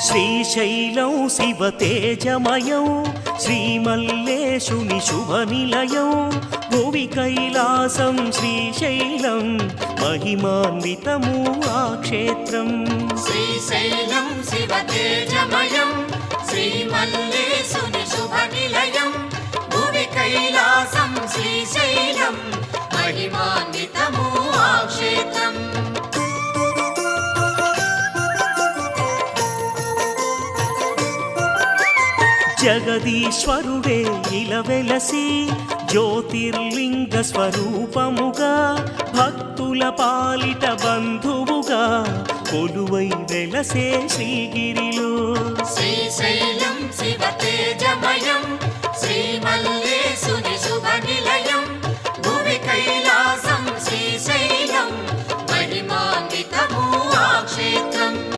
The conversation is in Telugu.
శ్రీశైలం శివతేజమయం శ్రీమల్లేశుని శుభనిలయం భువి కైలాసం శ్రీశైలం మహిమాన్వితము ఆ క్షేత్రం. శ్రీశైలం శివతేజమయం శ్రీమల్లేశుని శుభనిలయం భువి కైలాసం శ్రీశైలం మహిమాన్వితము ఆ క్షేత్రం. జగదీశ్వరుడే ఇలవెలసి జ్యోతిర్లింగ స్వరూపముగా భక్తుల పాలిట బంధువుగా కొలువై వెలసే శ్రీగిరిలో. శ్రీశైలం శివతేజమయం శ్రీమల్లేశుని